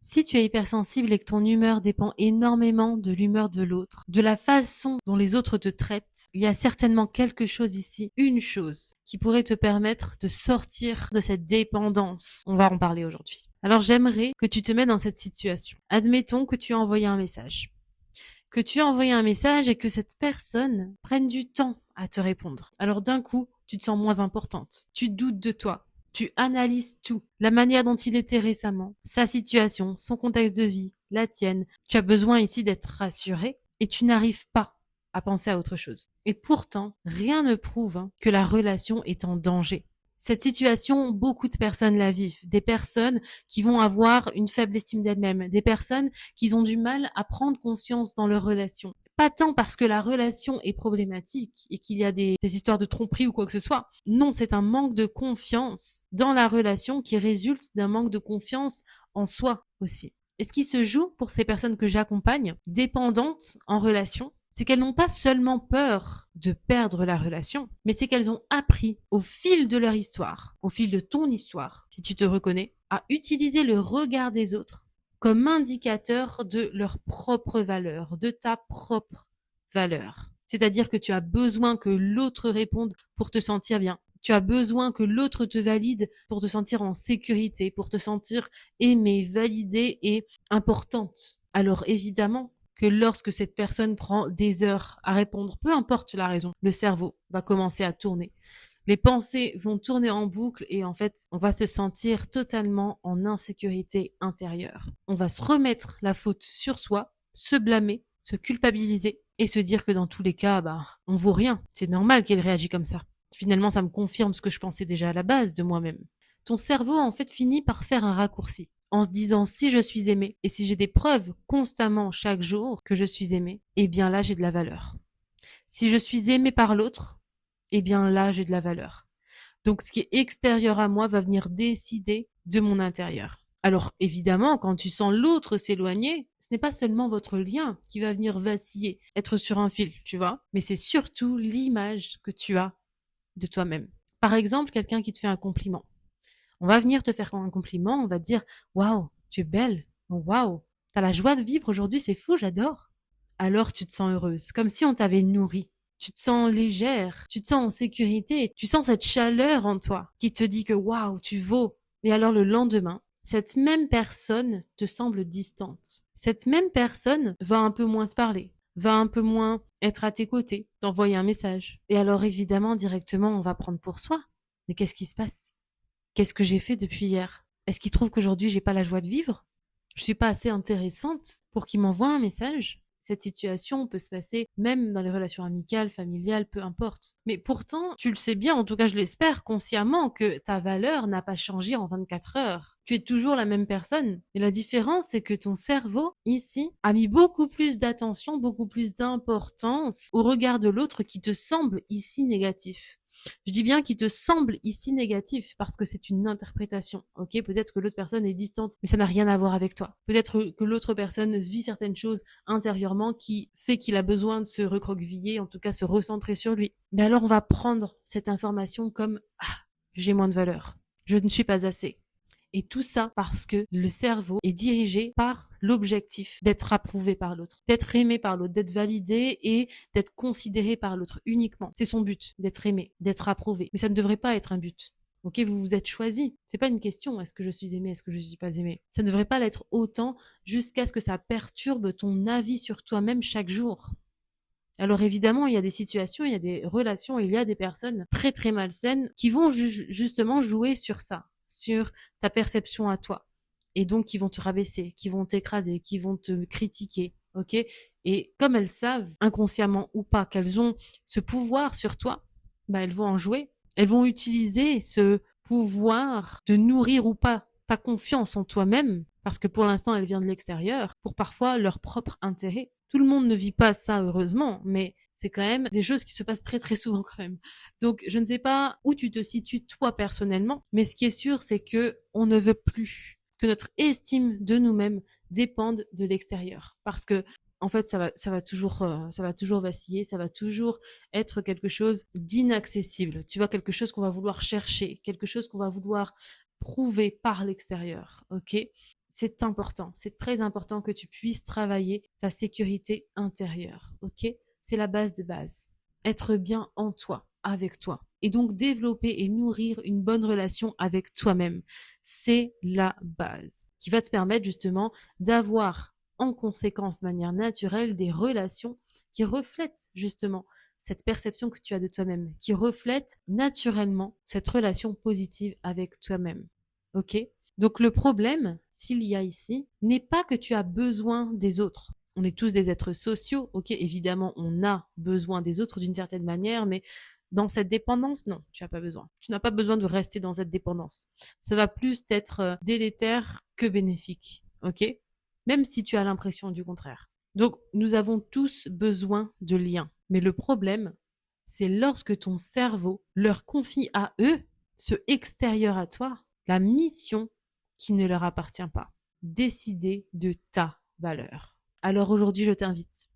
Si tu es hypersensible et que ton humeur dépend énormément de l'humeur de l'autre, de la façon dont les autres te traitent, il y a certainement quelque chose ici, une chose qui pourrait te permettre de sortir de cette dépendance. On va en parler aujourd'hui. Alors j'aimerais que tu te mettes dans cette situation. Admettons que tu as envoyé un message. Que tu as envoyé un message et que cette personne prenne du temps à te répondre. Alors d'un coup, tu te sens moins importante. Tu doutes de toi. Tu analyses tout, la manière dont il était récemment, sa situation, son contexte de vie, la tienne. Tu as besoin ici d'être rassuré et tu n'arrives pas à penser à autre chose. Et pourtant, rien ne prouve que la relation est en danger. Cette situation, beaucoup de personnes la vivent. Des personnes qui vont avoir une faible estime d'elles-mêmes, des personnes qui ont du mal à prendre confiance dans leur relation. Pas tant parce que la relation est problématique et qu'il y a des histoires de tromperie ou quoi que ce soit. Non, c'est un manque de confiance dans la relation qui résulte d'un manque de confiance en soi aussi. Et ce qui se joue pour ces personnes que j'accompagne, dépendantes en relation, c'est qu'elles n'ont pas seulement peur de perdre la relation, mais c'est qu'elles ont appris au fil de leur histoire, au fil de ton histoire, si tu te reconnais, à utiliser le regard des autres comme indicateur de leur propre valeur, de ta propre valeur. C'est-à-dire que tu as besoin que l'autre réponde pour te sentir bien. Tu as besoin que l'autre te valide pour te sentir en sécurité, pour te sentir aimée, validée et importante. Alors évidemment que lorsque cette personne prend des heures à répondre, peu importe la raison, le cerveau va commencer à tourner. Les pensées vont tourner en boucle et en fait, on va se sentir totalement en insécurité intérieure. On va se remettre la faute sur soi, se blâmer, se culpabiliser et se dire que dans tous les cas, on vaut rien. C'est normal qu'elle réagisse comme ça. Finalement, ça me confirme ce que je pensais déjà à la base de moi-même. Ton cerveau, en fait, finit par faire un raccourci en se disant si je suis aimée et si j'ai des preuves constamment chaque jour que je suis aimée, eh bien là, j'ai de la valeur. Si je suis aimée par l'autre, eh bien là, j'ai de la valeur. Donc, ce qui est extérieur à moi va venir décider de mon intérieur. Alors, évidemment, quand tu sens l'autre s'éloigner, ce n'est pas seulement votre lien qui va venir vaciller, être sur un fil, tu vois, mais c'est surtout l'image que tu as de toi-même. Par exemple, quelqu'un qui te fait un compliment. On va venir te faire un compliment, on va te dire waouh, tu es belle, waouh, t'as la joie de vivre aujourd'hui, c'est fou, j'adore. Alors tu te sens heureuse, comme si on t'avait nourri. Tu te sens légère, tu te sens en sécurité, tu sens cette chaleur en toi qui te dit que waouh, tu vaux. Et alors le lendemain, cette même personne te semble distante. Cette même personne va un peu moins te parler, va un peu moins être à tes côtés, t'envoyer un message. Et alors évidemment, directement, on va prendre pour soi. Mais qu'est-ce qui se passe? Qu'est-ce que j'ai fait depuis hier? Est-ce qu'il trouve qu'aujourd'hui j'ai pas la joie de vivre? Je suis pas assez intéressante pour qu'il m'envoie un message? Cette situation peut se passer même dans les relations amicales, familiales, peu importe. Mais pourtant, tu le sais bien, en tout cas je l'espère consciemment, que ta valeur n'a pas changé en 24 heures. Tu es toujours la même personne. Et la différence, c'est que ton cerveau, ici, a mis beaucoup plus d'attention, beaucoup plus d'importance au regard de l'autre qui te semble ici négatif. Je dis bien qu'il te semble ici négatif parce que c'est une interprétation. Ok, peut-être que l'autre personne est distante, mais ça n'a rien à voir avec toi. Peut-être que l'autre personne vit certaines choses intérieurement qui fait qu'il a besoin de se recroqueviller, en tout cas se recentrer sur lui. Mais alors on va prendre cette information comme j'ai moins de valeur, je ne suis pas assez. Et tout ça parce que le cerveau est dirigé par l'objectif d'être approuvé par l'autre, d'être aimé par l'autre, d'être validé et d'être considéré par l'autre uniquement. C'est son but, d'être aimé, d'être approuvé. Mais ça ne devrait pas être un but. Ok, vous vous êtes choisi. C'est pas une question, est-ce que je suis aimé, est-ce que je suis pas aimé. Ça ne devrait pas l'être autant jusqu'à ce que ça perturbe ton avis sur toi-même chaque jour. Alors évidemment, il y a des situations, il y a des relations, il y a des personnes très très malsaines qui vont justement jouer sur ça, sur ta perception à toi. Et donc, qui vont te rabaisser, qui vont t'écraser, qui vont te critiquer, ok? Et comme elles savent, inconsciemment ou pas, qu'elles ont ce pouvoir sur toi, elles vont en jouer. Elles vont utiliser ce pouvoir de nourrir ou pas ta confiance en toi-même, parce que pour l'instant, elle vient de l'extérieur, pour parfois leur propre intérêt. Tout le monde ne vit pas ça, heureusement, mais c'est quand même des choses qui se passent très très souvent quand même. Donc, je ne sais pas où tu te situes toi personnellement, mais ce qui est sûr, c'est que on ne veut plus que notre estime de nous-mêmes dépende de l'extérieur, parce que en fait, ça va toujours vaciller, ça va toujours être quelque chose d'inaccessible. Tu vois, quelque chose qu'on va vouloir chercher, quelque chose qu'on va vouloir prouver par l'extérieur, ok? c'est important, c'est très important que tu puisses travailler ta sécurité intérieure, ok? C'est la base de base. Être bien en toi, avec toi. Et donc développer et nourrir une bonne relation avec toi-même. C'est la base qui va te permettre justement d'avoir en conséquence de manière naturelle des relations qui reflètent justement cette perception que tu as de toi-même, qui reflète naturellement cette relation positive avec toi-même. Ok? Donc le problème, s'il y a ici, n'est pas que tu as besoin des autres. On est tous des êtres sociaux, ok? Évidemment, on a besoin des autres d'une certaine manière, mais dans cette dépendance, non, tu n'as pas besoin. Tu n'as pas besoin de rester dans cette dépendance. Ça va plus être délétère que bénéfique, ok? Même si tu as l'impression du contraire. Donc, nous avons tous besoin de liens. Mais le problème, c'est lorsque ton cerveau leur confie à eux, ce extérieur à toi, la mission qui ne leur appartient pas. Décider de ta valeur. Alors aujourd'hui, je t'invite.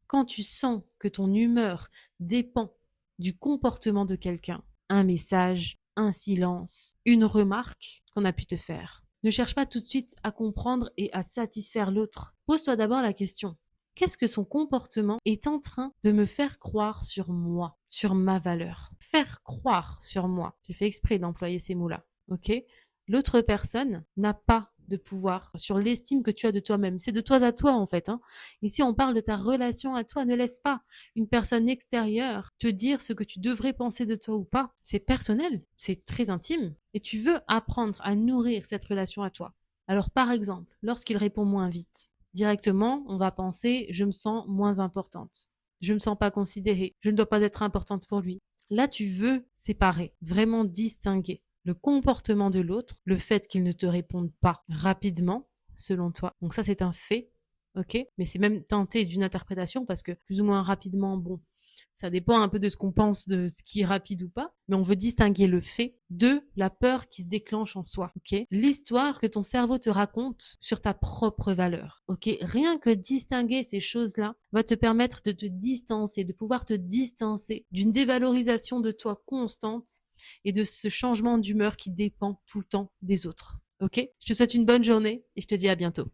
Quand tu sens que ton humeur dépend du comportement de quelqu'un, un message, un silence, une remarque qu'on a pu te faire, ne cherche pas tout de suite à comprendre et à satisfaire l'autre. Pose-toi d'abord la question. Qu'est-ce que son comportement est en train de me faire croire sur moi, sur ma valeur? Faire croire sur moi. J'ai fait exprès d'employer ces mots-là, ok? L'autre personne n'a pas de pouvoir sur l'estime que tu as de toi-même. C'est de toi à toi, en fait. Ici, on parle de ta relation à toi. Ne laisse pas une personne extérieure te dire ce que tu devrais penser de toi ou pas. C'est personnel, c'est très intime. Et tu veux apprendre à nourrir cette relation à toi. Alors, par exemple, lorsqu'il répond moins vite, directement, on va penser « je me sens moins importante ». Je me sens pas considérée. Je ne dois pas être importante pour lui. Là, tu veux séparer, vraiment distinguer le comportement de l'autre, le fait qu'il ne te réponde pas rapidement, selon toi. Donc ça, c'est un fait, ok? Mais c'est même teinté d'une interprétation parce que plus ou moins rapidement, bon, ça dépend un peu de ce qu'on pense de ce qui est rapide ou pas, mais on veut distinguer le fait de la peur qui se déclenche en soi, ok? L'histoire que ton cerveau te raconte sur ta propre valeur, ok? Rien que distinguer ces choses-là va te permettre de te distancer, de pouvoir te distancer d'une dévalorisation de toi constante et de ce changement d'humeur qui dépend tout le temps des autres, ok? Je te souhaite une bonne journée et je te dis à bientôt.